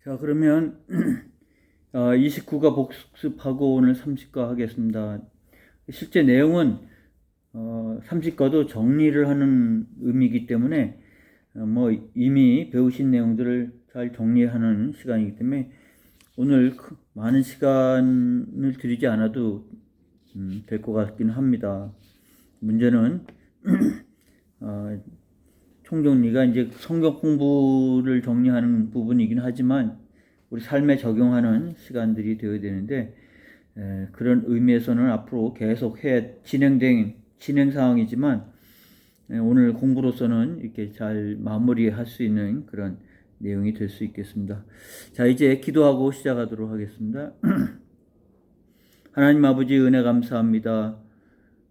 자, 그러면 29가 복습하고 오늘 30가 하겠습니다. 실제 내용은 30가도 정리를 하는 의미이기 때문에 뭐 이미 배우신 내용들을 잘 정리하는 시간이기 때문에 오늘 많은 시간을 들이지 않아도 될 것 같긴 합니다. 문제는 총정리가 이제 성경 공부를 정리하는 부분이긴 하지만 우리 삶에 적용하는 시간들이 되어야 되는데 그런 의미에서는 앞으로 계속 진행 사항이지만 오늘 공부로서는 이렇게 잘 마무리할 수 있는 그런 내용이 될 수 있겠습니다. 자, 이제 기도하고 시작하도록 하겠습니다. 하나님 아버지 은혜 감사합니다.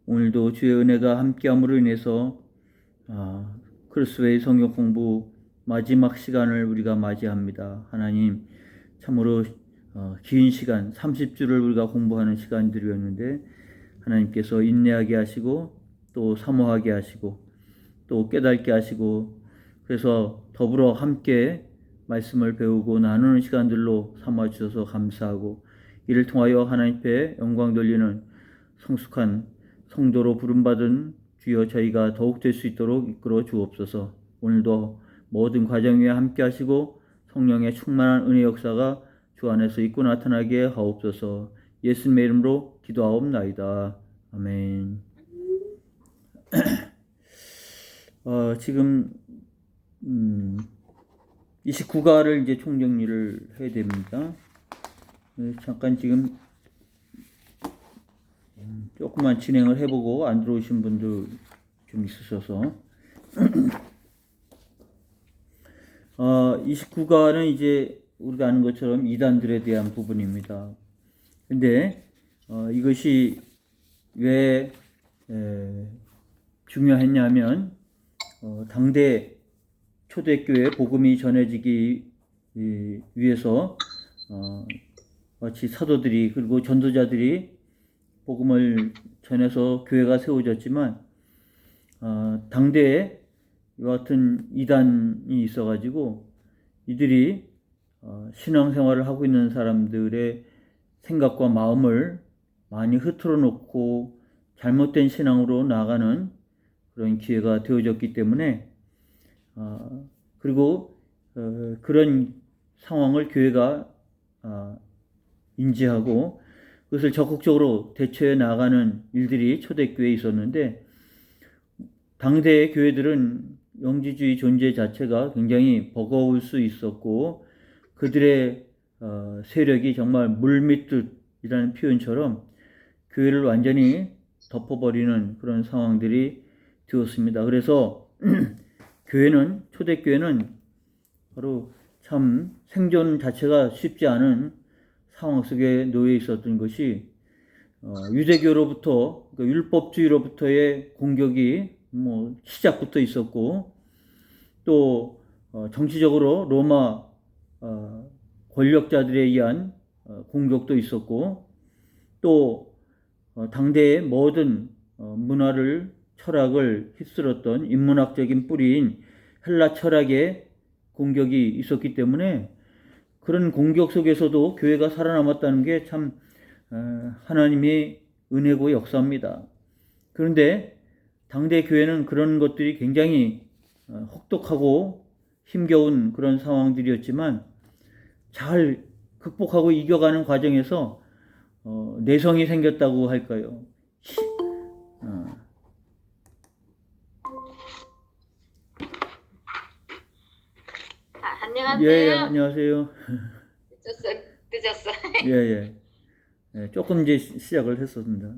오늘도 주의 은혜가 함께함으로 인해서 크로스웨이 성경 공부 마지막 시간을 우리가 맞이합니다. 하나님, 참으로 긴 시간 30주를 우리가 공부하는 시간들이었는데 하나님께서 인내하게 하시고 또 사모하게 하시고 또 깨닫게 하시고 그래서 더불어 함께 말씀을 배우고 나누는 시간들로 삼아 주셔서 감사하고 이를 통하여 하나님 앞에 영광 돌리는 성숙한 성도로 부름받은 주여 저희가 더욱 될 수 있도록 이끌어 주옵소서. 오늘도 모든 과정 위에 함께 하시고 성령의 충만한 은혜 역사가 주 안에서 있고 나타나게 하옵소서. 예수님의 이름으로 기도하옵나이다. 아멘. 지금 29가를 이제 총정리를 해야 됩니다. 잠깐 지금 조금만 진행을 해보고 안 들어오신 분도 좀 있으셔서 29가는 이제 우리가 아는 것처럼 이단들에 대한 부분입니다. 근데 이것이 왜 중요했냐면 당대 초대교회 복음이 전해지기 위해서 마치 사도들이 그리고 전도자들이 복음을 전해서 교회가 세워졌지만 당대에 이와 같은 이단이 있어가지고 이들이 신앙생활을 하고 있는 사람들의 생각과 마음을 많이 흐트러 놓고 잘못된 신앙으로 나아가는 그런 기회가 되어졌기 때문에 그리고 그런 상황을 교회가 인지하고 그것을 적극적으로 대처해 나가는 일들이 초대교회에 있었는데 당대의 교회들은 영지주의 존재 자체가 굉장히 버거울 수 있었고 그들의 세력이 정말 물밀듯이라는 표현처럼 교회를 완전히 덮어버리는 그런 상황들이 되었습니다. 그래서 초대교회는 바로 참 생존 자체가 쉽지 않은 상황 속에 놓여 있었던 것이 유대교로부터 그러니까 율법주의로부터의 공격이 시작부터 있었고 또 정치적으로 로마 권력자들에 의한 공격도 있었고 또 당대의 모든 문화를 철학을 휩쓸었던 인문학적인 뿌리인 헬라 철학의 공격이 있었기 때문에 그런 공격 속에서도 교회가 살아남았다는 게 참 하나님의 은혜고 역사입니다. 그런데 당대 교회는 그런 것들이 굉장히 혹독하고 힘겨운 그런 상황들이었지만 잘 극복하고 이겨가는 과정에서 내성이 생겼다고 할까요? 안녕하세요. 예, 안녕하세요. 늦었어. 예. 조금 이제 시작을 했었습니다.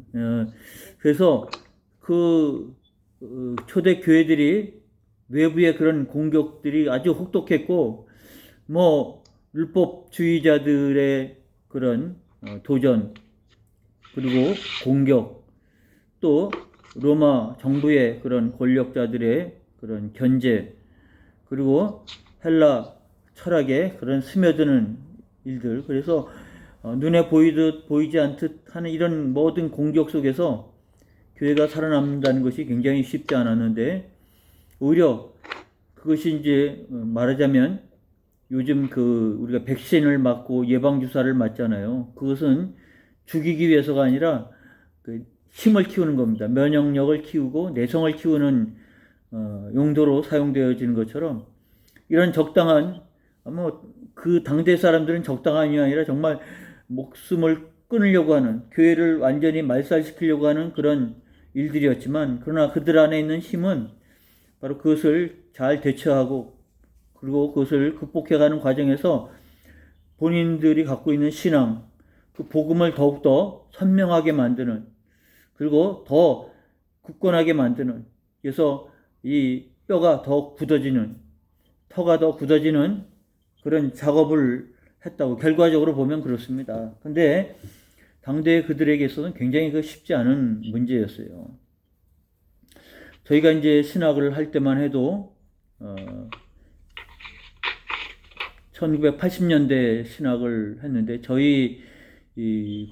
그래서 초대 교회들이 외부의 그런 공격들이 아주 혹독했고, 율법주의자들의 그런 도전, 그리고 공격, 또 로마 정부의 그런 권력자들의 그런 견제, 그리고 헬라 철학에 그런 스며드는 일들. 그래서 눈에 보이듯 보이지 않듯 하는 이런 모든 공격 속에서 교회가 살아남는다는 것이 굉장히 쉽지 않았는데 오히려 그것이 이제 말하자면 요즘 우리가 백신을 맞고 예방주사를 맞잖아요. 그것은 죽이기 위해서가 아니라 힘을 키우는 겁니다. 면역력을 키우고 내성을 키우는 용도로 사용되어지는 것처럼 이런 적당한 그 당대 사람들은 적당한이 아니라 정말 목숨을 끊으려고 하는, 교회를 완전히 말살시키려고 하는 그런 일들이었지만, 그러나 그들 안에 있는 힘은 바로 그것을 잘 대처하고 그리고 그것을 극복해가는 과정에서 본인들이 갖고 있는 신앙, 그 복음을 더욱더 선명하게 만드는, 그리고 더 굳건하게 만드는, 그래서 이 뼈가 더 굳어지는, 터가 더 굳어지는 그런 작업을 했다고 결과적으로 보면 그렇습니다. 근데 당대 그들에게 있어서는 굉장히 쉽지 않은 문제였어요. 저희가 이제 신학을 할 때만 해도 1980년대 신학을 했는데, 저희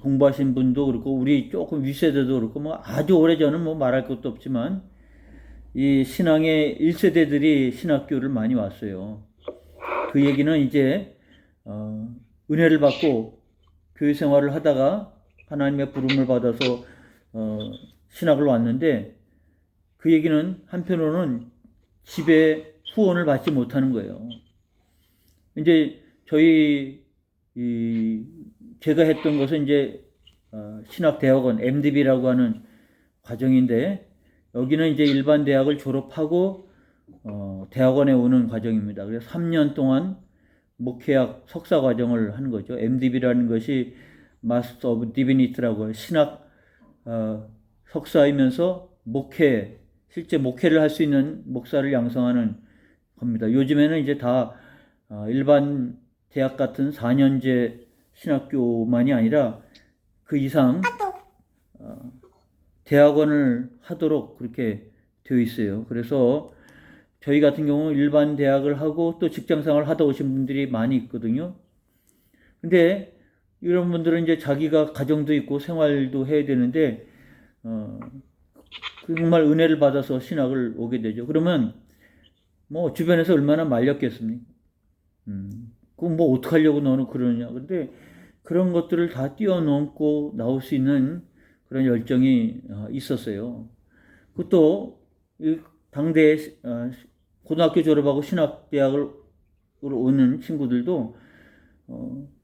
공부하신 분도 그렇고 우리 조금 윗세대도 그렇고 아주 오래전은 말할 것도 없지만 이 신앙의 1세대들이 신학교를 많이 왔어요. 그 얘기는 이제 은혜를 받고 교회 생활을 하다가 하나님의 부름을 받아서 신학을 왔는데, 그 얘기는 한편으로는 집에 후원을 받지 못하는 거예요. 이제 제가 했던 것은 이제 신학대학원 MDB라고 하는 과정인데, 여기는 이제 일반 대학을 졸업하고 대학원에 오는 과정입니다. 그래서 3년 동안 목회학 석사 과정을 하는 거죠. MDB라는 것이 마스터 오브 디비니티라고 해요. 신학 석사이면서 실제 목회를 할 수 있는 목사를 양성하는 겁니다. 요즘에는 이제 다 일반 대학 같은 4년제 신학교만이 아니라 그 이상 대학원을 하도록 그렇게 되어 있어요. 그래서 저희 같은 경우 일반 대학을 하고 또 직장생활을 하다 오신 분들이 많이 있거든요. 근데 이런 분들은 이제 자기가 가정도 있고 생활도 해야 되는데 정말 은혜를 받아서 신학을 오게 되죠. 그러면 주변에서 얼마나 말렸겠습니까? 그럼 어떡하려고 너는 그러느냐. 근데 그런 것들을 다 뛰어넘고 나올 수 있는 그런 열정이 있었어요. 그것도 당대 고등학교 졸업하고 신학대학을 오는 친구들도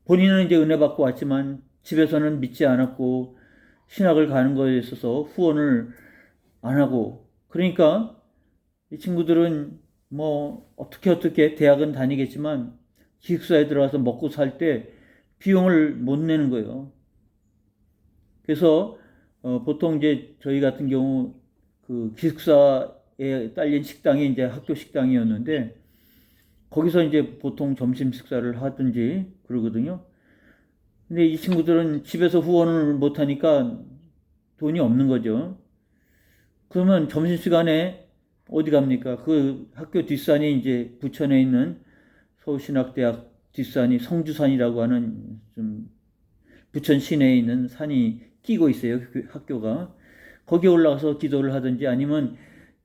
본인은 이제 은혜 받고 왔지만 집에서는 믿지 않았고 신학을 가는 거에 있어서 후원을 안 하고, 그러니까 이 친구들은 어떻게 대학은 다니겠지만 기숙사에 들어가서 먹고 살 때 비용을 못 내는 거예요. 그래서 보통 이제 저희 같은 경우 그 기숙사에 딸린 식당이 이제 학교 식당이었는데, 거기서 이제 보통 점심 식사를 하든지 그러거든요. 근데 이 친구들은 집에서 후원을 못 하니까 돈이 없는 거죠. 그러면 점심시간에 어디 갑니까? 그 학교 뒷산이 이제 부천에 있는 서울신학대학 뒷산이 성주산이라고 하는 좀 부천 시내에 있는 산이 끼고 있어요. 그 학교가. 거기에 올라가서 기도를 하든지 아니면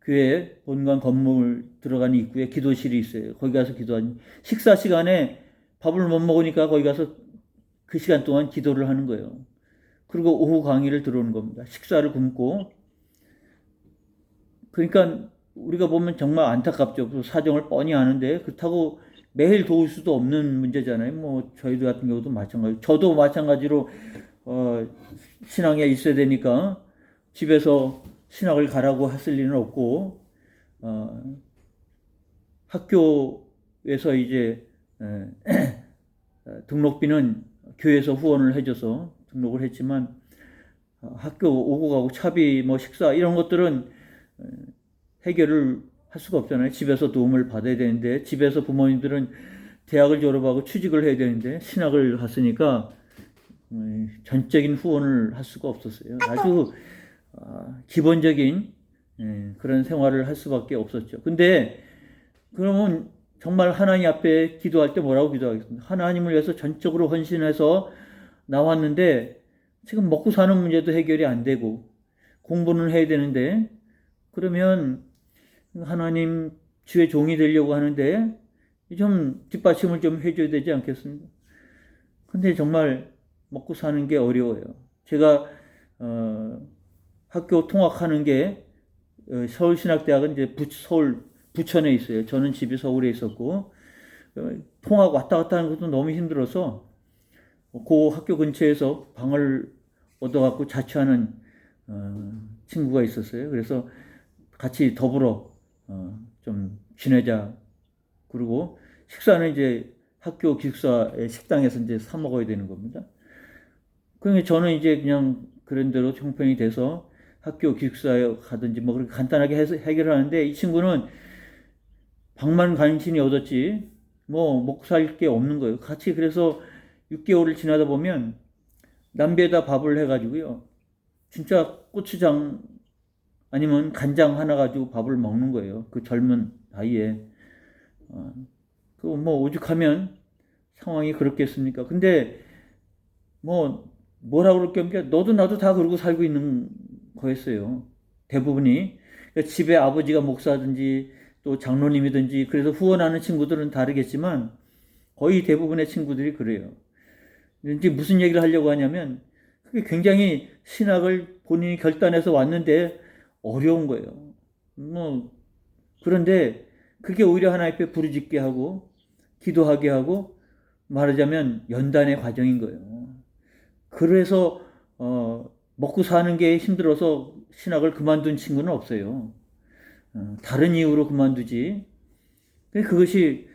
교회 본관 건물 들어가는 입구에 기도실이 있어요. 거기 가서 기도하니, 식사 시간에 밥을 못 먹으니까 거기 가서 그 시간 동안 기도를 하는 거예요. 그리고 오후 강의를 들어오는 겁니다. 식사를 굶고. 그러니까 우리가 보면 정말 안타깝죠. 사정을 뻔히 아는데 그렇다고 매일 도울 수도 없는 문제잖아요. 저희들 같은 경우도 마찬가지. 저도 마찬가지로 신앙에 있어야 되니까 집에서 신학을 가라고 했을 리는 없고, 학교에서 이제 등록비는 교회에서 후원을 해줘서 등록을 했지만 학교 오고 가고 차비 식사 이런 것들은 해결을 할 수가 없잖아요. 집에서 도움을 받아야 되는데, 집에서 부모님들은 대학을 졸업하고 취직을 해야 되는데 신학을 갔으니까 전적인 후원을 할 수가 없었어요. 아주 기본적인 그런 생활을 할 수밖에 없었죠. 근데 그러면 정말 하나님 앞에 기도할 때 뭐라고 기도하겠습니까? 하나님을 위해서 전적으로 헌신해서 나왔는데 지금 먹고 사는 문제도 해결이 안 되고 공부는 해야 되는데, 그러면 하나님 주의 종이 되려고 하는데 좀 뒷받침을 좀 해줘야 되지 않겠습니까? 근데 정말 먹고 사는 게 어려워요. 제가 학교 통학하는 게 서울신학대학은 이제 서울 부천에 있어요. 저는 집이 서울에 있었고 통학 왔다 갔다 하는 것도 너무 힘들어서 그 학교 근처에서 방을 얻어갖고 자취하는 친구가 있었어요. 그래서 같이 더불어 좀 지내자. 그리고 식사는 이제 학교 기숙사의 식당에서 이제 사 먹어야 되는 겁니다. 그러니까 저는 이제 그냥 그런 대로 형편이 돼서 학교 기숙사에 가든지 뭐 그렇게 간단하게 해서 해결하는데 이 친구는 방만 간신히 얻었지 뭐 먹고 살 게 없는 거예요. 같이 그래서 6개월을 지나다 보면 남배에다 밥을 해가지고요. 진짜 고추장 아니면 간장 하나 가지고 밥을 먹는 거예요. 그 젊은 나이에. 그 뭐 오죽하면 상황이 그렇겠습니까? 근데 뭐 뭐라 그럴 게 없는 게 너도 나도 다 그러고 살고 있는 거였어요. 대부분이. 그러니까 집에 아버지가 목사든지 또 장로님이든지 그래서 후원하는 친구들은 다르겠지만 거의 대부분의 친구들이 그래요. 이제 무슨 얘기를 하려고 하냐면 그게 굉장히 신학을 본인이 결단해서 왔는데 어려운 거예요. 뭐 그런데 그게 오히려 하나님 앞에 부르짖게 하고 기도하게 하고 말하자면 연단의 과정인 거예요. 그래서 먹고 사는 게 힘들어서 신학을 그만둔 친구는 없어요. 다른 이유로 그만두지. 그것이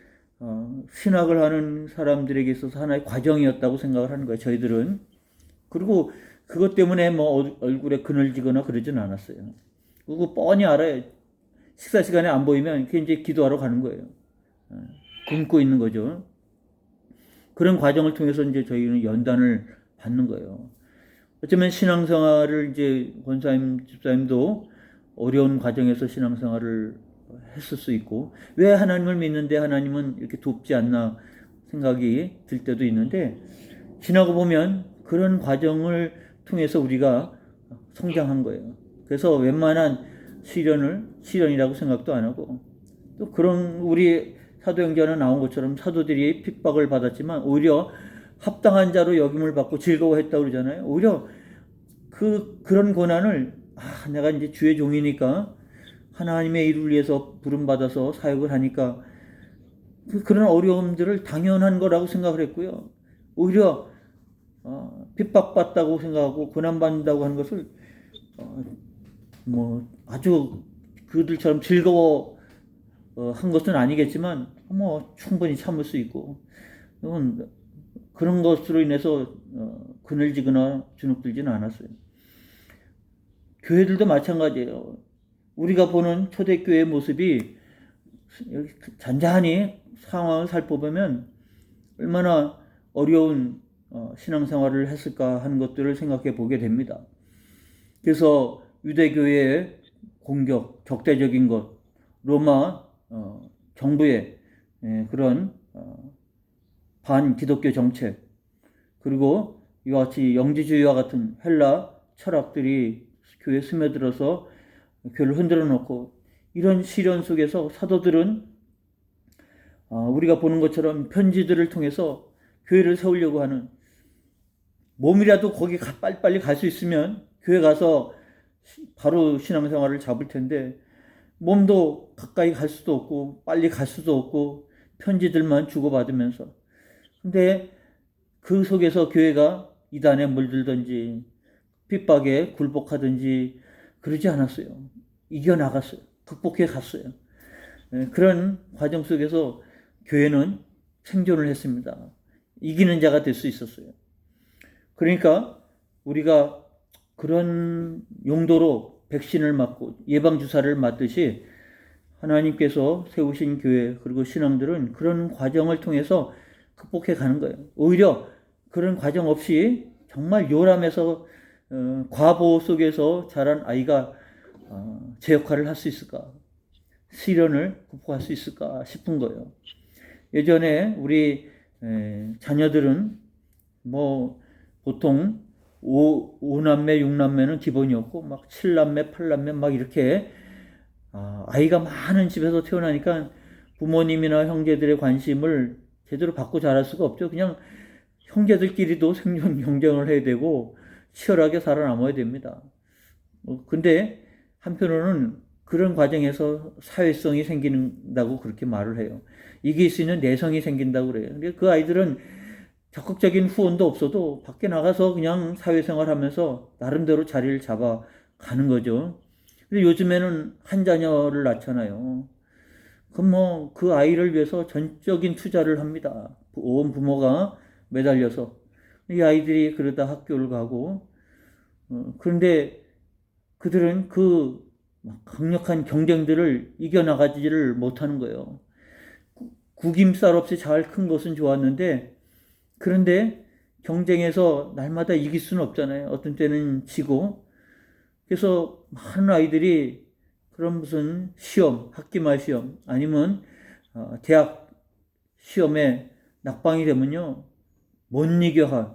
신학을 하는 사람들에게 있어서 하나의 과정이었다고 생각을 하는 거예요. 저희들은. 그리고 그것 때문에 뭐 얼굴에 그늘지거나 그러진 않았어요. 그리고 뻔히 알아요. 식사 시간에 안 보이면 그게 이제 기도하러 가는 거예요. 굶고 있는 거죠. 그런 과정을 통해서 이제 저희는 연단을 받는 거예요. 어쩌면 신앙생활을 이제 권사님, 집사님도 어려운 과정에서 신앙생활을 했을 수 있고 왜 하나님을 믿는데 하나님은 이렇게 돕지 않나 생각이 들 때도 있는데 지나고 보면 그런 과정을 통해서 우리가 성장한 거예요. 그래서 웬만한 시련이라고 생각도 안 하고 또 그런 우리 사도행전에 나온 것처럼 사도들이 핍박을 받았지만 오히려 합당한 자로 여김을 받고 즐거워했다고 그러잖아요. 오히려 그런 고난을 내가 이제 주의 종이니까 하나님의 일을 위해서 부름받아서 사역을 하니까 그런 어려움들을 당연한 거라고 생각을 했고요. 오히려 핍박받다고 생각하고 고난받는다고 하는 것을 뭐 아주 그들처럼 즐거워 한 것은 아니겠지만 뭐 충분히 참을 수 있고 그런 것으로 인해서 그늘지거나 주눅들지는 않았어요. 교회들도 마찬가지예요. 우리가 보는 초대교회의 모습이 잔잔히 상황을 살펴보면 얼마나 어려운 신앙생활을 했을까 하는 것들을 생각해 보게 됩니다. 그래서 유대교회의 공격, 적대적인 것, 로마 정부의 그런 반기독교 정책, 그리고 이와 같이 영지주의와 같은 헬라 철학들이 교회에 스며들어서 교회를 흔들어 놓고 이런 시련 속에서 사도들은 우리가 보는 것처럼 편지들을 통해서 교회를 세우려고 하는 몸이라도 거기 빨리빨리 갈 수 있으면 교회 가서 바로 신앙생활을 잡을 텐데 몸도 가까이 갈 수도 없고 빨리 갈 수도 없고 편지들만 주고받으면서 근데 그 속에서 교회가 이단에 물들든지 핍박에 굴복하든지 그러지 않았어요. 이겨나갔어요. 극복해 갔어요. 그런 과정 속에서 교회는 생존을 했습니다. 이기는 자가 될 수 있었어요. 그러니까 우리가 그런 용도로 백신을 맞고 예방주사를 맞듯이 하나님께서 세우신 교회 그리고 신앙들은 그런 과정을 통해서 극복해 가는 거예요. 오히려 그런 과정 없이 정말 요람해서 과보 속에서 자란 아이가 제 역할을 할 수 있을까? 시련을 극복할 수 있을까 싶은 거예요. 예전에 우리 자녀들은 뭐 보통 5남매, 6남매는 기본이었고 막 7남매, 8남매 막 이렇게 아이가 많은 집에서 태어나니까 부모님이나 형제들의 관심을 제대로 받고 자랄 수가 없죠. 그냥 형제들끼리도 생존 경쟁을 해야 되고 치열하게 살아남아야 됩니다. 근데 한편으로는 그런 과정에서 사회성이 생긴다고 그렇게 말을 해요. 이길 수 있는 내성이 생긴다고 그래요. 근데 그 아이들은 적극적인 후원도 없어도 밖에 나가서 그냥 사회생활 하면서 나름대로 자리를 잡아가는 거죠. 근데 요즘에는 한 자녀를 낳잖아요. 그럼 뭐 그 아이를 위해서 전적인 투자를 합니다. 온 부모가 매달려서. 이 아이들이 그러다 학교를 가고, 그런데 그들은 그 강력한 경쟁들을 이겨나가지를 못하는 거예요. 구김살 없이 잘 큰 것은 좋았는데, 그런데 경쟁에서 날마다 이길 수는 없잖아요. 어떤 때는 지고. 그래서 많은 아이들이 그런 무슨 시험, 학기말 시험, 아니면 대학 시험에 낙방이 되면요, 못 이겨 한.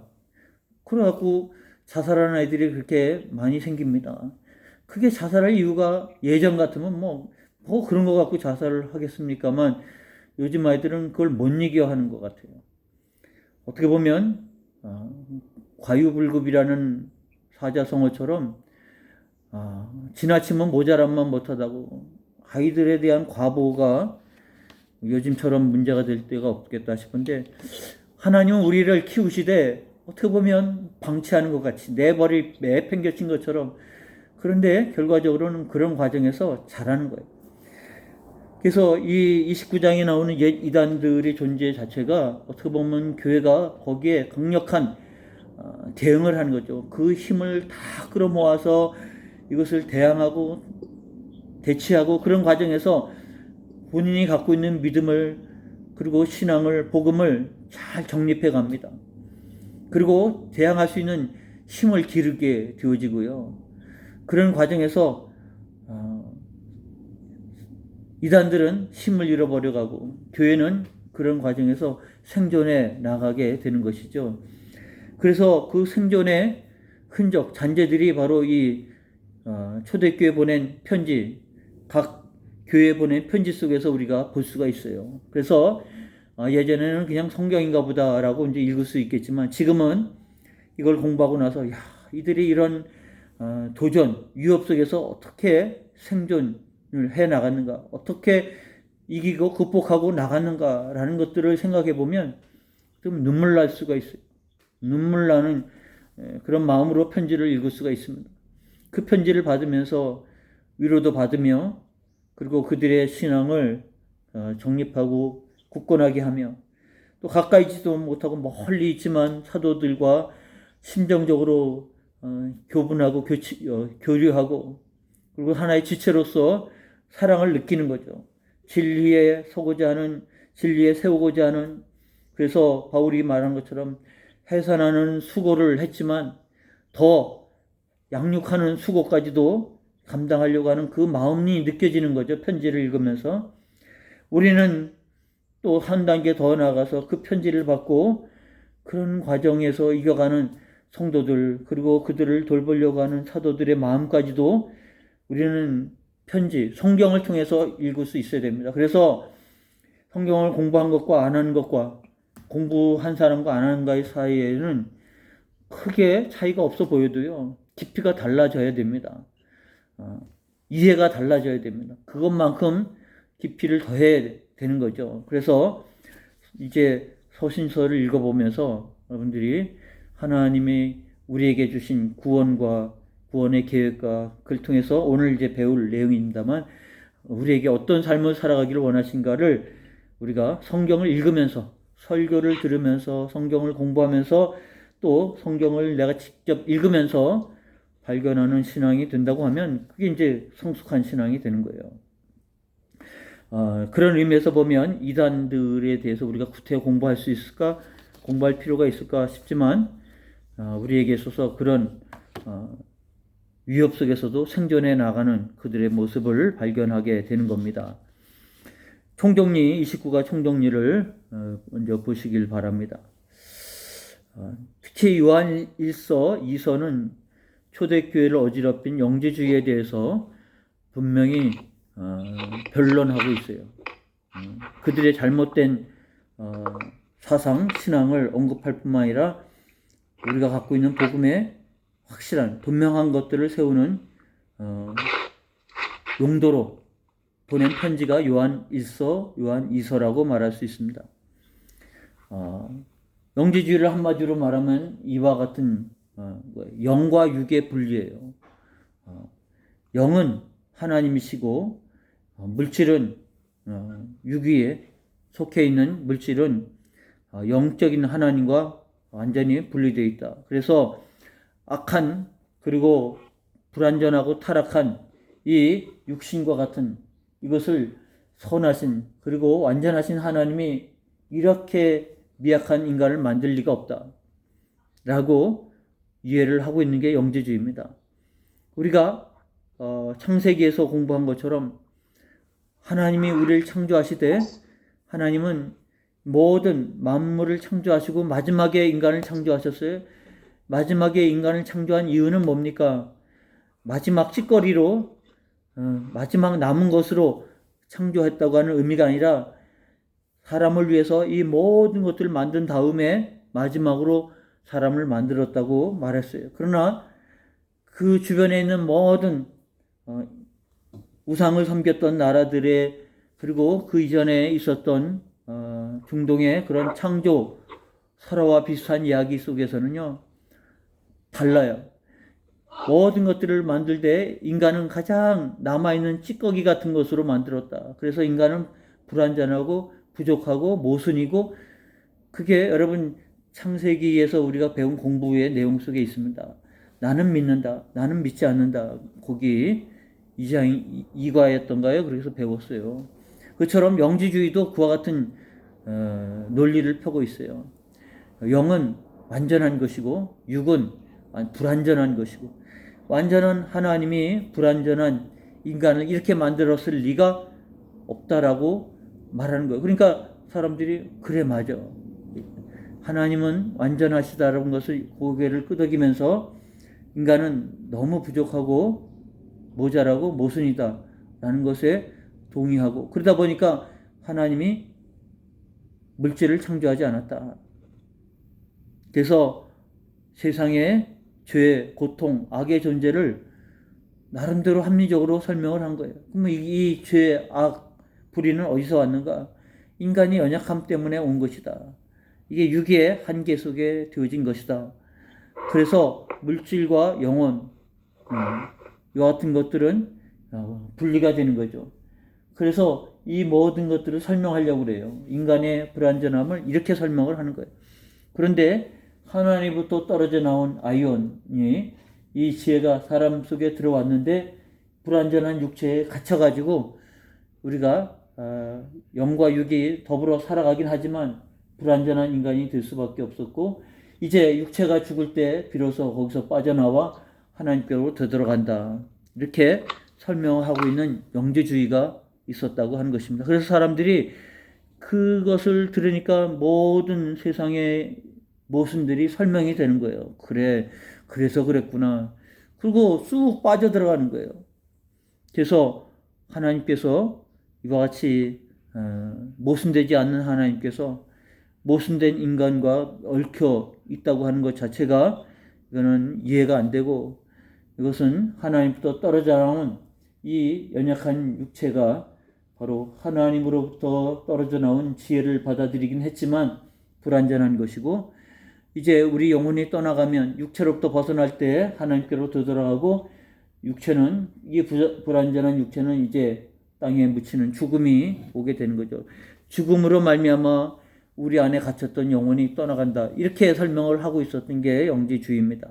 그래갖고 자살하는 아이들이 그렇게 많이 생깁니다. 그게 자살할 이유가 예전 같으면 뭐 그런 거 갖고 자살을 하겠습니까만 요즘 아이들은 그걸 못 이겨 하는 것 같아요. 어떻게 보면 과유불급이라는 사자성어처럼 지나치면 모자람만 못하다고 아이들에 대한 과보가 요즘처럼 문제가 될 때가 없겠다 싶은데 하나님은 우리를 키우시되 어떻게 보면 방치하는 것 같이 내팽겨친 것처럼 그런데 결과적으로는 그런 과정에서 자라는 거예요. 그래서 이 29장에 나오는 옛 이단들의 존재 자체가 어떻게 보면 교회가 거기에 강력한 대응을 하는 거죠. 그 힘을 다 끌어모아서 이것을 대항하고 대치하고 그런 과정에서 본인이 갖고 있는 믿음을 그리고 신앙을 복음을 잘 정립해 갑니다. 그리고 대항할 수 있는 힘을 기르게 되어지고요. 그런 과정에서 이단들은 힘을 잃어버려 가고 교회는 그런 과정에서 생존해 나가게 되는 것이죠. 그래서 그 생존의 흔적, 잔재들이 바로 이 초대교회 보낸 편지, 각 교회에 보낸 편지 속에서 우리가 볼 수가 있어요. 그래서 예전에는 그냥 성경인가 보다라고 이제 읽을 수 있겠지만 지금은 이걸 공부하고 나서 이들이 이런 도전, 위협 속에서 어떻게 생존을 해 나갔는가, 어떻게 이기고 극복하고 나갔는가라는 것들을 생각해 보면 좀 눈물 날 수가 있어요. 눈물 나는 그런 마음으로 편지를 읽을 수가 있습니다. 그 편지를 받으면서 위로도 받으며 그리고 그들의 신앙을 정립하고 굳건하게 하며 또 가까이 있지도 못하고 멀리 있지만 사도들과 심정적으로 교분하고 교류하고 그리고 하나의 지체로서 사랑을 느끼는 거죠. 진리에 서고자 하는, 진리에 세우고자 하는, 그래서 바울이 말한 것처럼 해산하는 수고를 했지만 더 양육하는 수고까지도 감당하려고 하는 그 마음이 느껴지는 거죠. 편지를 읽으면서. 우리는 또 한 단계 더 나아가서 그 편지를 받고 그런 과정에서 이겨가는 성도들 그리고 그들을 돌보려고 하는 사도들의 마음까지도 우리는 편지, 성경을 통해서 읽을 수 있어야 됩니다. 그래서 성경을 공부한 것과 안 하는 것과 공부한 사람과 안 하는 것의 사이에는 크게 차이가 없어 보여도요. 깊이가 달라져야 됩니다. 이해가 달라져야 됩니다. 그것만큼 깊이를 더해야 되는 거죠. 그래서 이제 서신서를 읽어보면서 여러분들이 하나님이 우리에게 주신 구원과 구원의 계획과 그걸 통해서 오늘 이제 배울 내용입니다만 우리에게 어떤 삶을 살아가기를 원하신가를 우리가 성경을 읽으면서 설교를 들으면서 성경을 공부하면서 또 성경을 내가 직접 읽으면서 발견하는 신앙이 된다고 하면 그게 이제 성숙한 신앙이 되는 거예요. 그런 의미에서 보면 이단들에 대해서 우리가 구태여 공부할 수 있을까? 공부할 필요가 있을까 싶지만 우리에게 있어서 그런 위협 속에서도 생존해 나가는 그들의 모습을 발견하게 되는 겁니다. 총정리 29가 총정리를 먼저 보시길 바랍니다. 특히 요한 1서, 2서는 초대교회를 어지럽힌 영지주의에 대해서 분명히 변론하고 있어요. 그들의 잘못된 사상, 신앙을 언급할 뿐만 아니라 우리가 갖고 있는 복음의 확실한 분명한 것들을 세우는 용도로 보낸 편지가 요한 1서, 요한 2서라고 말할 수 있습니다. 영지주의를 한마디로 말하면 이와 같은 영과 육의 분리예요. 영은 하나님이시고 물질은 육위에 속해 있는 물질은 영적인 하나님과 완전히 분리되어 있다. 그래서 악한 그리고 불완전하고 타락한 이 육신과 같은 이것을 선하신 그리고 완전하신 하나님이 이렇게 미약한 인간을 만들 리가 없다 라고 이해를 하고 있는 게 영지주의입니다. 우리가 창세기에서 공부한 것처럼 하나님이 우리를 창조하시되 하나님은 모든 만물을 창조하시고 마지막에 인간을 창조하셨어요. 마지막에 인간을 창조한 이유는 뭡니까? 마지막 찌꺼리로 마지막 남은 것으로 창조했다고 하는 의미가 아니라 사람을 위해서 이 모든 것들을 만든 다음에 마지막으로 사람을 만들었다고 말했어요. 그러나 그 주변에 있는 모든 우상을 섬겼던 나라들의 그리고 그 이전에 있었던 중동의 그런 창조 설화와 비슷한 이야기 속에서는요 달라요. 모든 것들을 만들 때 인간은 가장 남아있는 찌꺼기 같은 것으로 만들었다. 그래서 인간은 불완전하고 부족하고 모순이고 그게 여러분 창세기에서 우리가 배운 공부의 내용 속에 있습니다. 나는 믿는다. 나는 믿지 않는다. 거기 2장 2과였던가요? 그래서 배웠어요. 그처럼 영지주의도 그와 같은 논리를 펴고 있어요. 영은 완전한 것이고 육은 불완전한 것이고 완전한 하나님이 불완전한 인간을 이렇게 만들었을 리가 없다라고 말하는 거예요. 그러니까 사람들이 그래 맞아. 하나님은 완전하시다라는 것을 고개를 끄덕이면서 인간은 너무 부족하고 모자라고 모순이다라는 것에 동의하고 그러다 보니까 하나님이 물질을 창조하지 않았다. 그래서 세상의 죄, 고통, 악의 존재를 나름대로 합리적으로 설명을 한 거예요. 그러면 이 죄, 악, 불의는 어디서 왔는가? 인간이 연약함 때문에 온 것이다. 이게 육의 한계 속에 되어진 것이다. 그래서 물질과 영혼, 이와 같은 것들은 분리가 되는 거죠. 그래서 이 모든 것들을 설명하려고 그래요. 인간의 불완전함을 이렇게 설명을 하는 거예요. 그런데 하나님부터 떨어져 나온 아이온이 이 지혜가 사람 속에 들어왔는데 불완전한 육체에 갇혀가지고 우리가 영과 육이 더불어 살아가긴 하지만 불완전한 인간이 될 수밖에 없었고 이제 육체가 죽을 때 비로소 거기서 빠져나와 하나님께로 되돌아간다. 이렇게 설명하고 있는 영지주의가 있었다고 하는 것입니다. 그래서 사람들이 그것을 들으니까 모든 세상의 모순들이 설명이 되는 거예요. 그래, 그래서 그랬구나. 그리고 쑥 빠져들어가는 거예요. 그래서 하나님께서 이와 같이 모순되지 않는 하나님께서 모순된 인간과 얽혀 있다고 하는 것 자체가 이거는 이해가 안 되고 이것은 하나님부터 떨어져 나온 이 연약한 육체가 바로 하나님으로부터 떨어져 나온 지혜를 받아들이긴 했지만 불완전한 것이고 이제 우리 영혼이 떠나가면 육체로부터 벗어날 때 하나님께로 되돌아가고 육체는 이 불완전한 육체는 이제 땅에 묻히는 죽음이 오게 되는 거죠. 죽음으로 말미암아 우리 안에 갇혔던 영혼이 떠나간다. 이렇게 설명을 하고 있었던 게 영지주의입니다.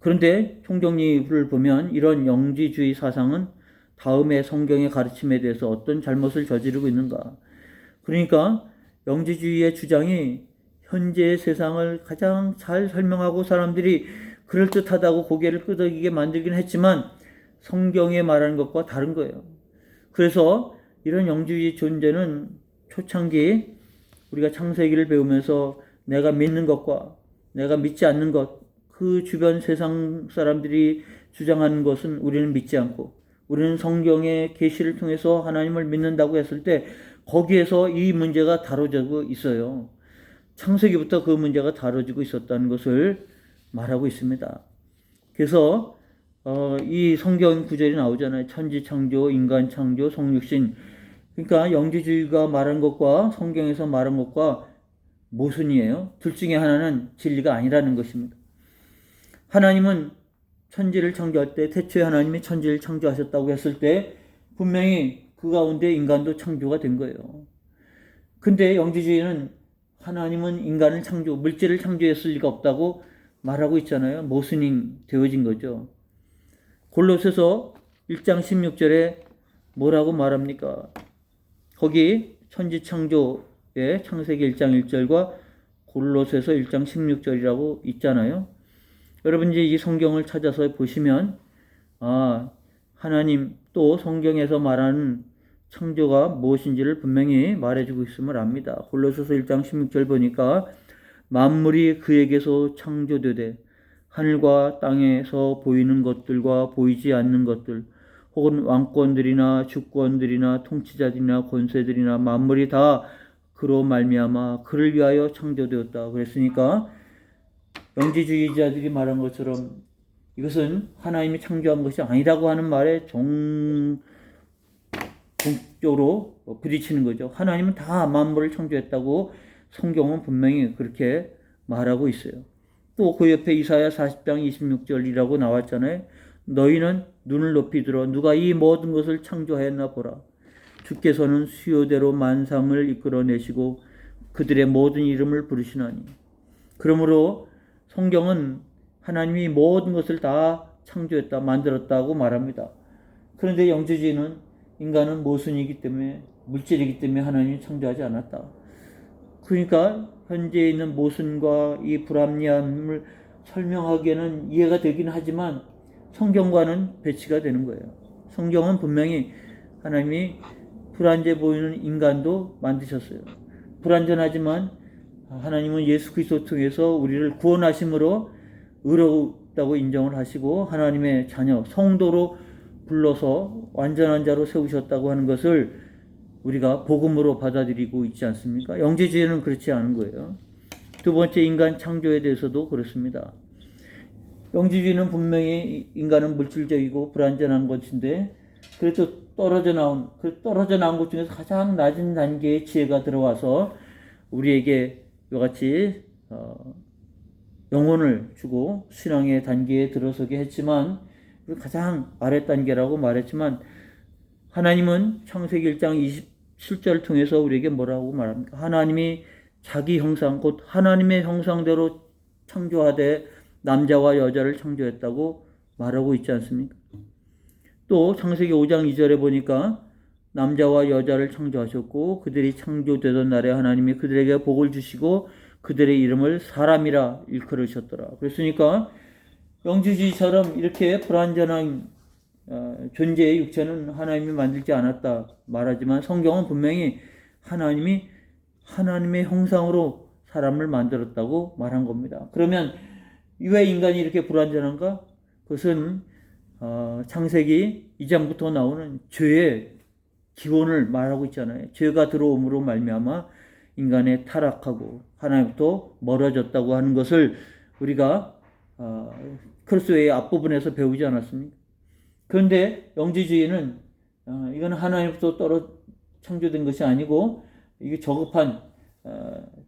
그런데 총정리를 보면 이런 영지주의 사상은 다음에 성경의 가르침에 대해서 어떤 잘못을 저지르고 있는가. 그러니까 영지주의의 주장이 현재의 세상을 가장 잘 설명하고 사람들이 그럴듯하다고 고개를 끄덕이게 만들긴 했지만 성경에 말하는 것과 다른 거예요. 그래서 이런 영지주의 존재는 초창기 우리가 창세기를 배우면서 내가 믿는 것과 내가 믿지 않는 것, 그 주변 세상 사람들이 주장하는 것은 우리는 믿지 않고 우리는 성경의 계시를 통해서 하나님을 믿는다고 했을 때 거기에서 이 문제가 다뤄지고 있어요. 창세기부터 그 문제가 다뤄지고 있었다는 것을 말하고 있습니다. 그래서 이 성경 구절이 나오잖아요. 천지 창조, 인간 창조, 성육신. 그러니까 영지주의가 말한 것과 성경에서 말한 것과 모순이에요. 둘 중에 하나는 진리가 아니라는 것입니다. 하나님은 천지를 창조할 때 태초에 하나님이 천지를 창조하셨다고 했을 때 분명히 그 가운데 인간도 창조가 된 거예요. 근데 영지주의는 하나님은 인간을 물질을 창조했을 리가 없다고 말하고 있잖아요. 모순이 되어진 거죠. 골로새서 1장 16절에 뭐라고 말합니까? 거기 천지 창조의 창세기 1장 1절과 골로새서 1장 16절이라고 있잖아요. 여러분 이제 이 성경을 찾아서 보시면 하나님 또 성경에서 말하는 창조가 무엇인지를 분명히 말해주고 있음을 압니다. 골로새서 1장 16절 보니까 만물이 그에게서 창조되되 하늘과 땅에서 보이는 것들과 보이지 않는 것들 혹은 왕권들이나 주권들이나 통치자들이나 권세들이나 만물이 다 그로 말미암아 그를 위하여 창조되었다. 그랬으니까 영지주의자들이 말한 것처럼 이것은 하나님이 창조한 것이 아니라고 하는 말에 종적으로 부딪히는 거죠. 하나님은 다 만물을 창조했다고 성경은 분명히 그렇게 말하고 있어요. 또 그 옆에 이사야 40장 26절이라고 나왔잖아요. 너희는 눈을 높이 들어 누가 이 모든 것을 창조하였나 보라. 주께서는 수요대로 만상을 이끌어내시고 그들의 모든 이름을 부르시나니. 그러므로 성경은 하나님이 모든 것을 다 창조했다, 만들었다고 말합니다. 그런데 영지주의는 인간은 모순이기 때문에, 물질이기 때문에 하나님이 창조하지 않았다. 그러니까 현재 있는 모순과 이 불합리함을 설명하기에는 이해가 되긴 하지만 성경과는 배치가 되는 거예요. 성경은 분명히 하나님이 불완전해 보이는 인간도 만드셨어요. 불완전하지만 하나님은 예수 그리스도 통해서 우리를 구원하심으로 의롭다고 인정을 하시고 하나님의 자녀, 성도로 불러서 완전한 자로 세우셨다고 하는 것을 우리가 복음으로 받아들이고 있지 않습니까? 영지주의는 그렇지 않은 거예요. 두 번째, 인간 창조에 대해서도 그렇습니다. 영지주의는 분명히 인간은 물질적이고 불완전한 것인데 그래도 떨어져 나온 것 중에서 가장 낮은 단계의 지혜가 들어와서 우리에게 이같이 영혼을 주고 신앙의 단계에 들어서게 했지만 가장 아래 단계라고 말했지만 하나님은 창세기 1장 27절을 통해서 우리에게 뭐라고 말합니까? 하나님이 자기 형상 곧 하나님의 형상대로 창조하되 남자와 여자를 창조했다고 말하고 있지 않습니까? 또 창세기 5장 2절에 보니까 남자와 여자를 창조하셨고 그들이 창조되던 날에 하나님이 그들에게 복을 주시고 그들의 이름을 사람이라 일컬으셨더라. 그랬으니까 영지주의처럼 이렇게 불완전한 존재의 육체는 하나님이 만들지 않았다 말하지만 성경은 분명히 하나님이 하나님의 형상으로 사람을 만들었다고 말한 겁니다. 그러면 왜 인간이 이렇게 불완전한가? 그것은 창세기 2장부터 나오는 죄의 기원을 말하고 있잖아요. 죄가 들어옴으로 말미암아 인간의 타락하고 하나님부터 멀어졌다고 하는 것을 우리가 크로스웨이 앞부분에서 배우지 않았습니까? 그런데 영지주의는 이건 하나님부터 창조된 것이 아니고 이게 저급한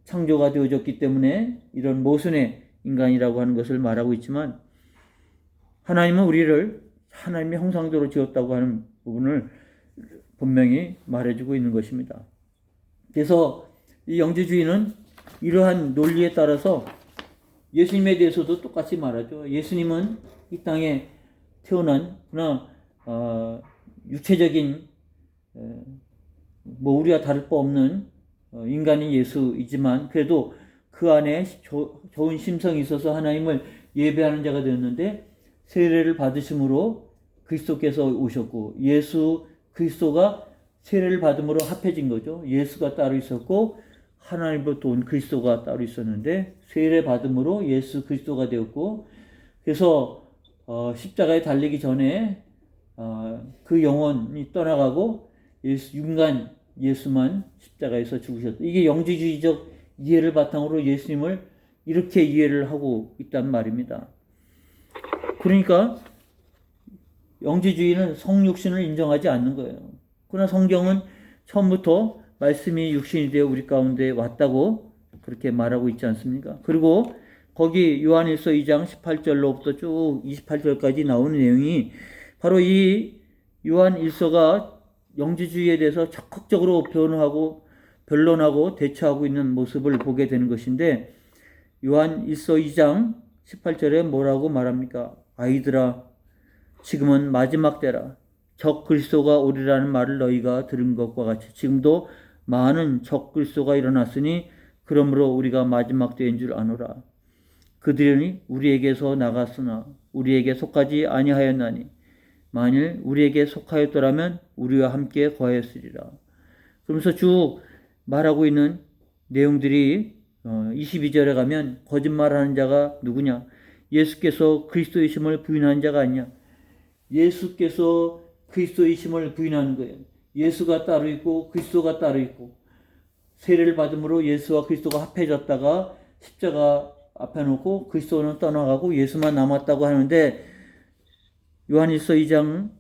창조가 되어졌기 때문에 이런 모순의 인간이라고 하는 것을 말하고 있지만 하나님은 우리를 하나님의 형상대로 지었다고 하는 부분을 분명히 말해주고 있는 것입니다. 그래서 이 영지주의는 이러한 논리에 따라서 예수님에 대해서도 똑같이 말하죠. 예수님은 이 땅에 태어난 그러나 육체적인 우리와 다를 바 없는 인간인 예수이지만 그래도 그 안에 좋은 심성이 있어서 하나님을 예배하는 자가 되었는데 세례를 받으심으로 그리스도께서 오셨고 예수 그리스도가 세례를 받음으로 합해진 거죠. 예수가 따로 있었고 하나님으로부터 온 그리스도가 따로 있었는데 세례 받음으로 예수 그리스도가 되었고 그래서 십자가에 달리기 전에 그 영혼이 떠나가고 육간 예수만 십자가에서 죽으셨다. 이게 영지주의적 이해를 바탕으로 예수님을 이렇게 이해를 하고 있단 말입니다. 그러니까 영지주의는 성육신을 인정하지 않는 거예요. 그러나 성경은 처음부터 말씀이 육신이 되어 우리 가운데 왔다고 그렇게 말하고 있지 않습니까? 그리고 거기 요한일서 2장 18절로부터 쭉 28절까지 나오는 내용이 바로 이 요한일서가 영지주의에 대해서 적극적으로 변론하고 대처하고 있는 모습을 보게 되는 것인데, 요한일서 2장 18절에 뭐라고 말합니까? 아이들아, 지금은 마지막 때라. 적 그리스도가 오리라는 말을 너희가 들은 것과 같이 지금도 많은 적 그리스도가 일어났으니 그러므로 우리가 마지막 때인 줄 아노라. 그들이 우리에게서 나갔으나 우리에게 속하지 아니하였나니 만일 우리에게 속하였더라면 우리와 함께 거하였으리라. 그러면서 쭉 말하고 있는 내용들이 22절에 가면 거짓말하는 자가 누구냐? 예수께서 그리스도이심을 부인하는 자가 아니냐? 예수께서 그리스도이심을 부인하는 거예요. 예수가 따로 있고 그리스도가 따로 있고, 세례를 받음으로 예수와 그리스도가 합해졌다가 십자가 앞에 놓고 그리스도는 떠나가고 예수만 남았다고 하는데, 요한일서 2장을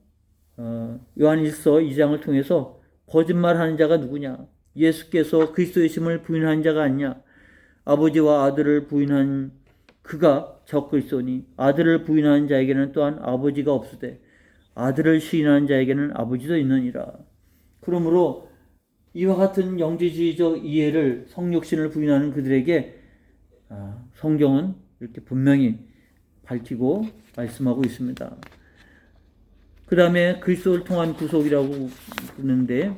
통해서 거짓말하는 자가 누구냐? 예수께서 그리스도이심을 부인하는 자가 아니냐? 아버지와 아들을 부인한 그가 적그리스도니 아들을 부인하는 자에게는 또한 아버지가 없으되 아들을 시인하는 자에게는 아버지도 있느니라. 그러므로 이와 같은 영지주의적 이해를, 성육신을 부인하는 그들에게 성경은 이렇게 분명히 밝히고 말씀하고 있습니다. 그 다음에 그리스도를 통한 구속이라고 부르는데,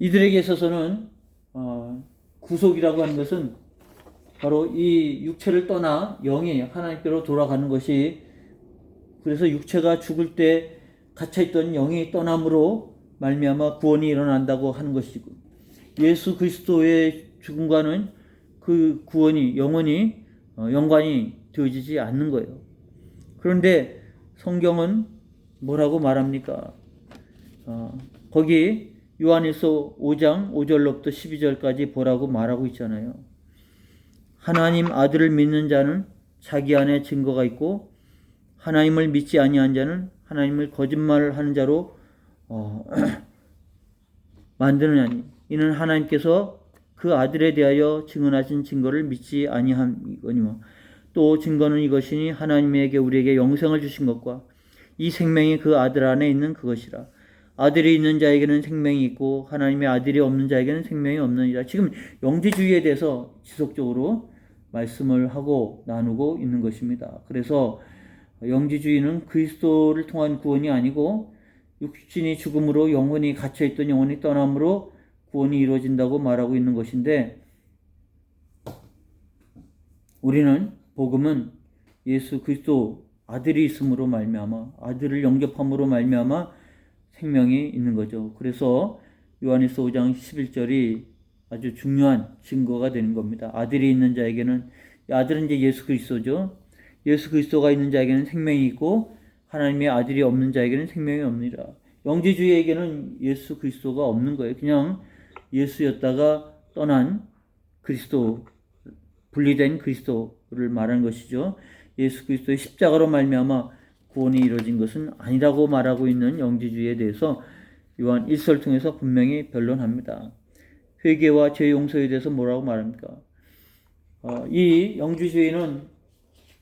이들에게 있어서는 구속이라고 하는 것은 바로 이 육체를 떠나 영이 하나님께로 돌아가는 것이, 그래서 육체가 죽을 때 갇혀있던 영이 떠남으로 말미암아 구원이 일어난다고 하는 것이고, 예수 그리스도의 죽음과는 그 구원이 영원히 연관이 되어지지 않는 거예요. 그런데 성경은 뭐라고 말합니까? 거기 요한일서 5장 5절로부터 12절까지 보라고 말하고 있잖아요. 하나님 아들을 믿는 자는 자기 안에 증거가 있고 하나님을 믿지 아니한 자는 하나님을 거짓말을 하는 자로 만드느냐니 이는 하나님께서 그 아들에 대하여 증언하신 증거를 믿지 아니함이거니와 또 증거는 이것이니 하나님에게 우리에게 영생을 주신 것과 이 생명이 그 아들 안에 있는 그것이라. 아들이 있는 자에게는 생명이 있고 하나님의 아들이 없는 자에게는 생명이 없느니라. 지금 영지주의에 대해서 지속적으로 말씀을 하고 나누고 있는 것입니다. 그래서 영지주의는 그리스도를 통한 구원이 아니고 육신이 죽음으로 영혼이 갇혀있던 영혼이 떠남으로 구원이 이루어진다고 말하고 있는 것인데, 우리는 복음은 예수 그리스도 아들이 있음으로 말미암아, 아들을 영접함으로 말미암아 생명이 있는 거죠. 그래서 요한일서 5장 11절이 아주 중요한 증거가 되는 겁니다. 아들이 있는 자에게는, 아들은 이제 예수 그리스도죠. 예수 그리스도가 있는 자에게는 생명이 있고 하나님의 아들이 없는 자에게는 생명이 없느니라. 영지주의에게는 예수 그리스도가 없는 거예요. 그냥 예수였다가 떠난 그리스도, 분리된 그리스도를 말하는 것이죠. 예수 그리스도의 십자가로 말미암아 구원이 이루어진 것은 아니라고 말하고 있는 영지주의에 대해서 요한 1서를 통해서 분명히 변론합니다. 회개와 죄 용서에 대해서 뭐라고 말합니까? 이 영지주의는,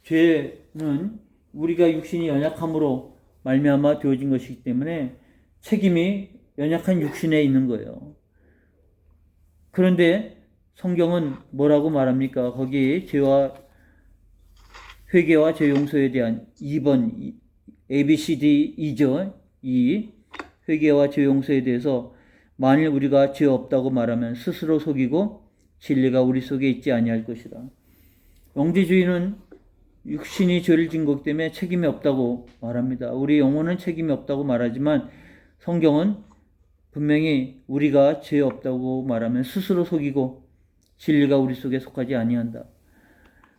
죄는 우리가 육신이 연약함으로 말미암아 되어진 것이기 때문에 책임이 연약한 육신에 있는 거예요. 그런데 성경은 뭐라고 말합니까? 거기 회개와 죄 용서에 대한 2번 ABCD 2죠. 2. 회개와 죄 용서에 대해서 만일 우리가 죄 없다고 말하면 스스로 속이고 진리가 우리 속에 있지 아니할 것이다. 영지주의는 육신이 죄를 진 것 때문에 책임이 없다고 말합니다. 우리 영혼은 책임이 없다고 말하지만 성경은 분명히 우리가 죄 없다고 말하면 스스로 속이고 진리가 우리 속에 속하지 아니한다.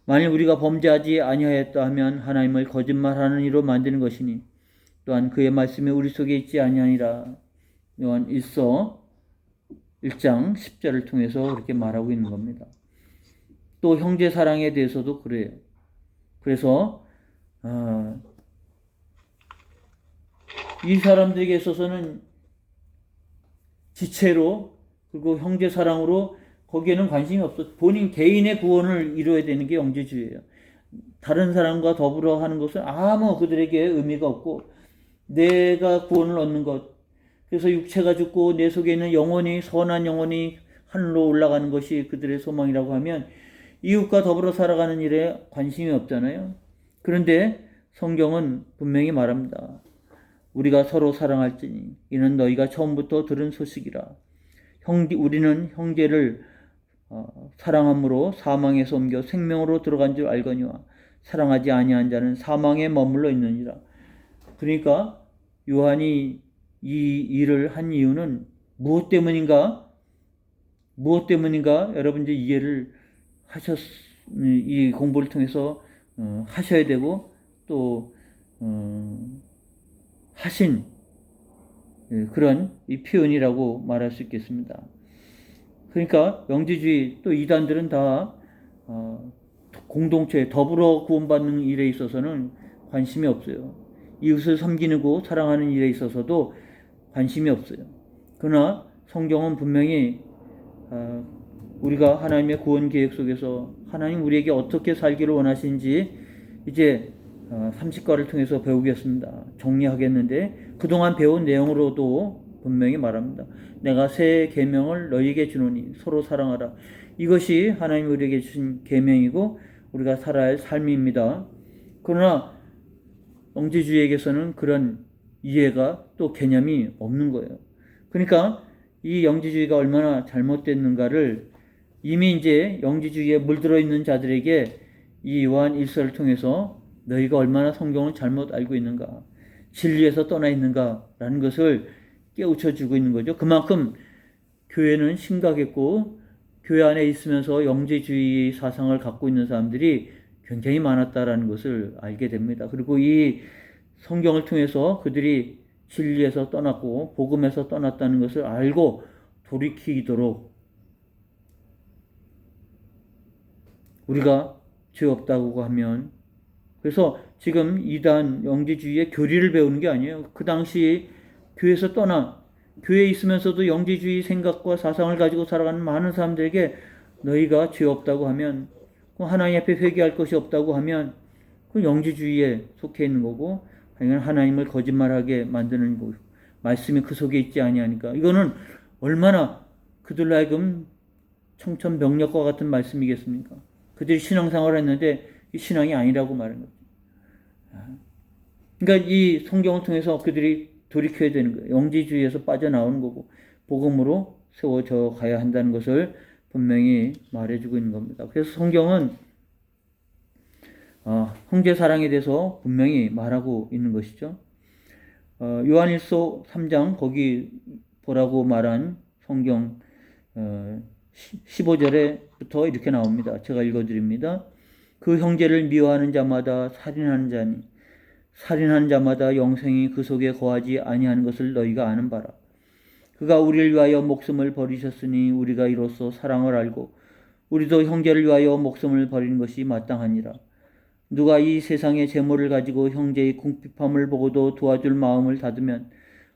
만일 우리가 범죄하지 아니하였다 하면 하나님을 거짓말하는 이로 만드는 것이니 또한 그의 말씀이 우리 속에 있지 아니하니라. 요한 1서 1장 10절을 통해서 그렇게 말하고 있는 겁니다. 또 형제 사랑에 대해서도 그래요. 그래서 이 사람들에게 있어서는 지체로 그리고 형제 사랑으로 거기에는 관심이 없어. 본인 개인의 구원을 이루어야 되는 게 영지주의예요. 다른 사람과 더불어 하는 것은 아무 그들에게 의미가 없고 내가 구원을 얻는 것. 그래서 육체가 죽고 내 속에 있는 영혼이 선한 영혼이 하늘로 올라가는 것이 그들의 소망이라고 하면 이웃과 더불어 살아가는 일에 관심이 없잖아요. 그런데 성경은 분명히 말합니다. 우리가 서로 사랑할지니 이는 너희가 처음부터 들은 소식이라. 우리는 형제를 사랑함으로 사망에서 옮겨 생명으로 들어간 줄 알거니와 사랑하지 아니한 자는 사망에 머물러 있느니라. 그러니까 요한이 이 일을 한 이유는 무엇 때문인가? 여러분들 이해를 이 공부를 통해서 하셔야 되고 또 하신 그런 이 표현이라고 말할 수 있겠습니다. 그러니까 영지주의 또 이단들은 다 공동체 더불어 구원받는 일에 있어서는 관심이 없어요. 이웃을 섬기고 사랑하는 일에 있어서도 관심이 없어요. 그러나 성경은 분명히 우리가 하나님의 구원 계획 속에서 하나님 우리에게 어떻게 살기를 원하시는지 이제 30과를 통해서 배우겠습니다. 정리하겠는데 그동안 배운 내용으로도 분명히 말합니다. 내가 새 계명을 너희에게 주노니 서로 사랑하라. 이것이 하나님이 우리에게 주신 계명이고 우리가 살아야 할 삶입니다. 그러나 영지주의에게서는 그런 이해가 또 개념이 없는 거예요. 그러니까 이 영지주의가 얼마나 잘못됐는가를 이미 이제 영지주의에 물들어 있는 자들에게 이 요한 1서를 통해서 너희가 얼마나 성경을 잘못 알고 있는가, 진리에서 떠나 있는가라는 것을 깨우쳐 주고 있는 거죠. 그만큼 교회는 심각했고 교회 안에 있으면서 영지주의 사상을 갖고 있는 사람들이 굉장히 많았다라는 것을 알게 됩니다. 그리고 이 성경을 통해서 그들이 진리에서 떠났고 복음에서 떠났다는 것을 알고 돌이키도록 우리가 죄 없다고 하면, 그래서 지금 이단 영지주의의 교리를 배우는 게 아니에요. 그 당시 교회에서 떠나 교회에 있으면서도 영지주의 생각과 사상을 가지고 살아가는 많은 사람들에게 너희가 죄 없다고 하면, 하나님 앞에 회개할 것이 없다고 하면 그 영지주의에 속해 있는 거고 하나님을 거짓말하게 만드는 거고 말씀이 그 속에 있지 아니하니까 이거는 얼마나 그들로 하여금 청천벽력과 같은 말씀이겠습니까? 그들이 신앙생활을 했는데 이 신앙이 아니라고 말하는 거죠. 그러니까 이 성경을 통해서 그들이 돌이켜야 되는 거예요. 영지주의에서 빠져나오는 거고 복음으로 세워져 가야 한다는 것을 분명히 말해주고 있는 겁니다. 그래서 성경은 형제 사랑에 대해서 분명히 말하고 있는 것이죠. 요한일서 3장 거기 보라고 말한 성경 15절에부터 이렇게 나옵니다. 제가 읽어드립니다. 그 형제를 미워하는 자마다 살인하는 자니 살인하는 자마다 영생이 그 속에 거하지 아니하는 것을 너희가 아는 바라. 그가 우리를 위하여 목숨을 버리셨으니 우리가 이로써 사랑을 알고 우리도 형제를 위하여 목숨을 버리는 것이 마땅하니라. 누가 이 세상의 재물을 가지고 형제의 궁핍함을 보고도 도와줄 마음을 닫으면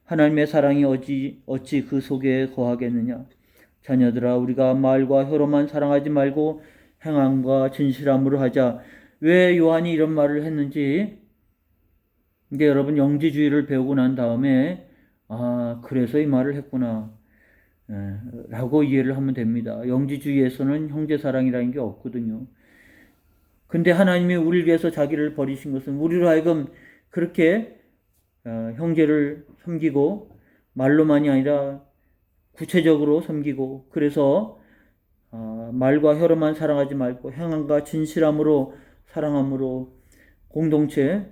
하나님의 사랑이 어찌 그 속에 거하겠느냐. 자녀들아, 우리가 말과 혀로만 사랑하지 말고 행함과 진실함으로 하자. 왜 요한이 이런 말을 했는지 이제 여러분 영지주의를 배우고 난 다음에 그래서 이 말을 했구나 라고 이해를 하면 됩니다. 영지주의에서는 형제사랑이라는 게 없거든요. 근데 하나님이 우리를 위해서 자기를 버리신 것은 우리로 하여금 그렇게 형제를 섬기고 말로만이 아니라 구체적으로 섬기고, 그래서 말과 혀로만 사랑하지 말고 행함과 진실함으로 사랑함으로 공동체,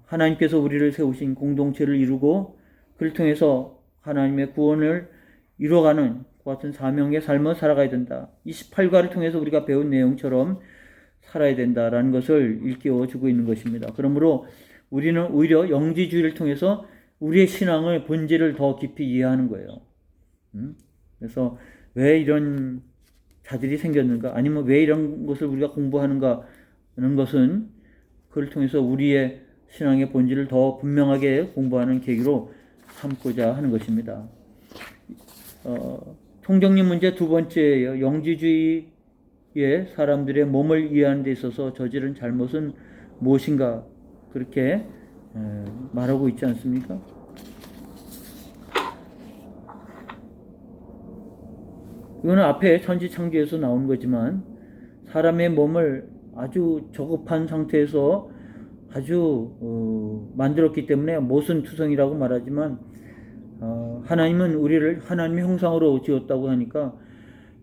하나님께서 우리를 세우신 공동체를 이루고 그를 통해서 하나님의 구원을 이루어가는 그 같은 사명의 삶을 살아가야 된다. 28과를 통해서 우리가 배운 내용처럼 살아야 된다라는 것을 일깨워 주고 있는 것입니다. 그러므로 우리는 오히려 영지주의를 통해서 우리의 신앙의 본질을 더 깊이 이해하는 거예요. 그래서 왜 이런 자들이 생겼는가, 아니면 왜 이런 것을 우리가 공부하는가 하는 것은 그걸 통해서 우리의 신앙의 본질을 더 분명하게 공부하는 계기로 삼고자 하는 것입니다. 총정리 문제 두 번째예요. 영지주의의 사람들의 몸을 이해하는 데 있어서 저지른 잘못은 무엇인가, 그렇게 말하고 있지 않습니까? 이거는 앞에 천지창조에서 나온 거지만 사람의 몸을 아주 저급한 상태에서 아주 만들었기 때문에 모순투성이라고 말하지만 하나님은 우리를 하나님의 형상으로 지었다고 하니까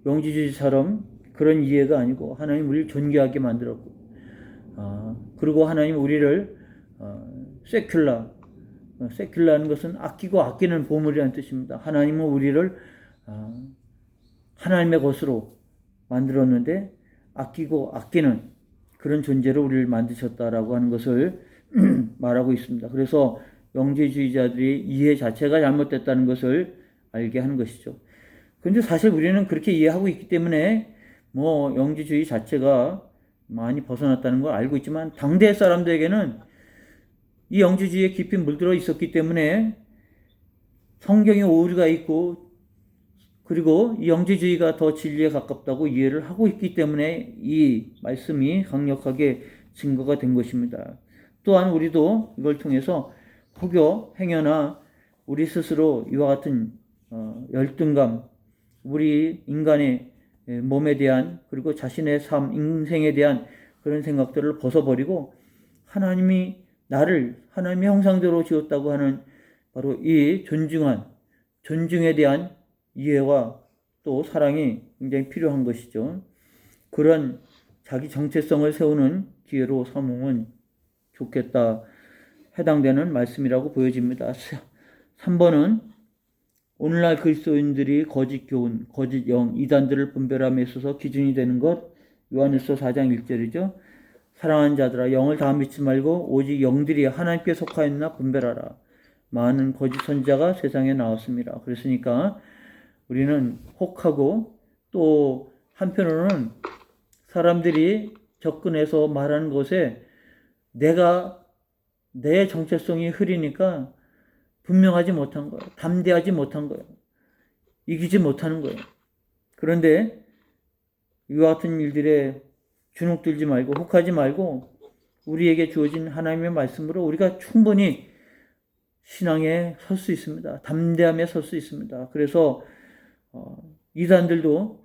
영지주의처럼 그런 이해가 아니고 하나님 우리를 존귀하게 만들었고 그리고 하나님 우리를 세큘라는 것은 아끼고 아끼는 보물이라는 뜻입니다. 하나님은 우리를 하나님의 것으로 만들었는데 아끼고 아끼는 그런 존재로 우리를 만드셨다라고 하는 것을 말하고 있습니다. 그래서 영지주의자들이 이해 자체가 잘못됐다는 것을 알게 하는 것이죠. 그런데 사실 우리는 그렇게 이해하고 있기 때문에 뭐 영지주의 자체가 많이 벗어났다는 걸 알고 있지만 당대 사람들에게는 이 영지주의에 깊이 물들어 있었기 때문에 성경에 오류가 있고 그리고 이 영지주의가 더 진리에 가깝다고 이해를 하고 있기 때문에 이 말씀이 강력하게 증거가 된 것입니다. 또한 우리도 이걸 통해서 혹여 행여나 우리 스스로 이와 같은 열등감, 우리 인간의 몸에 대한 그리고 자신의 삶, 인생에 대한 그런 생각들을 벗어버리고 하나님이 나를 하나님의 형상대로 지었다고 하는 바로 이 존중에 대한 이해와 또 사랑이 굉장히 필요한 것이죠. 그런 자기 정체성을 세우는 기회로 삼으면 좋겠다, 해당되는 말씀이라고 보여집니다. 3번은 오늘날 그리스도인들이 거짓 교훈, 거짓 영, 이단들을 분별함에 있어서 기준이 되는 것, 요한일서 4장 1절이죠. 사랑하는 자들아 영을 다 믿지 말고 오직 영들이 하나님께 속하였나 분별하라. 많은 거짓 선지자가 세상에 나왔습니다. 그랬으니까 우리는 혹하고 또 한편으로는 사람들이 접근해서 말하는 것에 내 정체성이 흐리니까 분명하지 못한 거예요. 담대하지 못한 거예요. 이기지 못하는 거예요. 그런데 이와 같은 일들에 주눅들지 말고 혹하지 말고 우리에게 주어진 하나님의 말씀으로 우리가 충분히 신앙에 설 수 있습니다. 담대함에 설 수 있습니다. 그래서 이단들도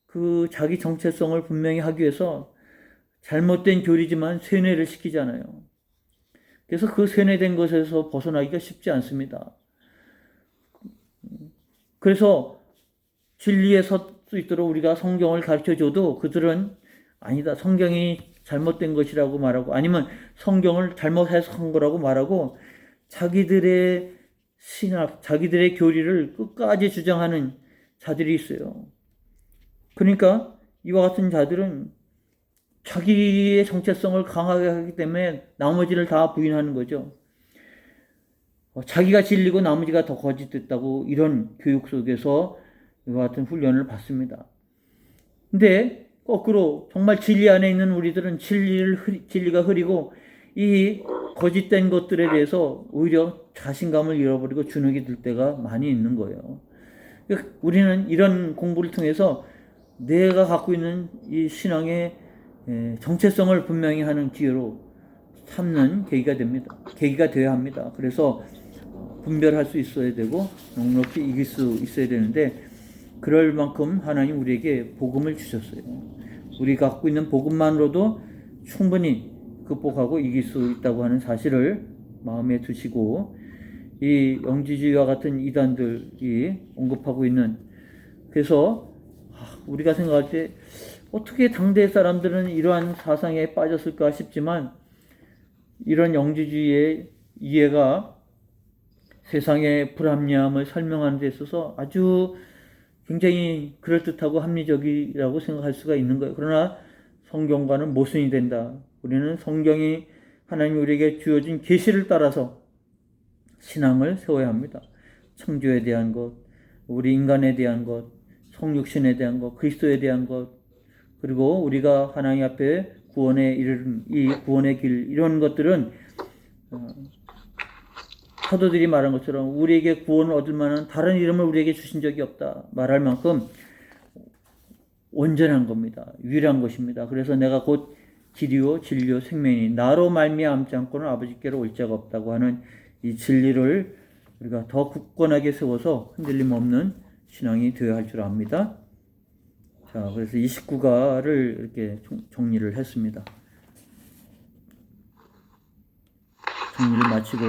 그 자기 정체성을 분명히 하기 위해서 잘못된 교리지만 세뇌를 시키잖아요. 그래서 그 세뇌된 것에서 벗어나기가 쉽지 않습니다. 그래서 진리에 설 수 있도록 우리가 성경을 가르쳐줘도 그들은 아니다, 성경이 잘못된 것이라고 말하고 아니면 성경을 잘못 해석한 거라고 말하고 자기들의 신학, 자기들의 교리를 끝까지 주장하는 자들이 있어요. 그러니까 이와 같은 자들은 자기의 정체성을 강하게 하기 때문에 나머지를 다 부인하는 거죠. 자기가 진리고 나머지가 더 거짓됐다고 이런 교육 속에서 이와 같은 훈련을 받습니다. 근데 거꾸로 정말 진리 안에 있는 우리들은 진리가 흐리고 이 거짓된 것들에 대해서 오히려 자신감을 잃어버리고 주눅이 들 때가 많이 있는 거예요. 우리는 이런 공부를 통해서 내가 갖고 있는 이 신앙의 정체성을 분명히 하는 기회로 삼는 계기가 됩니다. 계기가 되어야 합니다. 그래서 분별할 수 있어야 되고 넉넉히 이길 수 있어야 되는데 그럴 만큼 하나님 우리에게 복음을 주셨어요. 우리가 갖고 있는 복음만으로도 충분히 극복하고 이길 수 있다고 하는 사실을 마음에 두시고 이 영지주의와 같은 이단들이 언급하고 있는, 그래서 우리가 생각할 때 어떻게 당대 사람들은 이러한 사상에 빠졌을까 싶지만 이런 영지주의의 이해가 세상의 불합리함을 설명하는 데 있어서 아주 굉장히 그럴듯하고 합리적이라고 생각할 수가 있는 거예요. 그러나 성경과는 모순이 된다. 우리는 성경이 하나님 우리에게 주어진 계시를 따라서 신앙을 세워야 합니다. 창조에 대한 것, 우리 인간에 대한 것, 성육신에 대한 것, 그리스도에 대한 것, 그리고 우리가 하나님 앞에 구원에 이르는 이 구원의 길, 이런 것들은 사도들이 말한 것처럼 우리에게 구원을 얻을 만한 다른 이름을 우리에게 주신 적이 없다 말할 만큼 온전한 겁니다. 유일한 것입니다. 그래서 내가 곧 길이요 진리요 생명이니 나로 말미암지 않고는 아버지께로 올 자가 없다고 하는 이 진리를 우리가 더 굳건하게 세워서 흔들림 없는 신앙이 되어야 할 줄 압니다. 자, 그래서 29가를 이렇게 정리를 했습니다. 정리를 마치고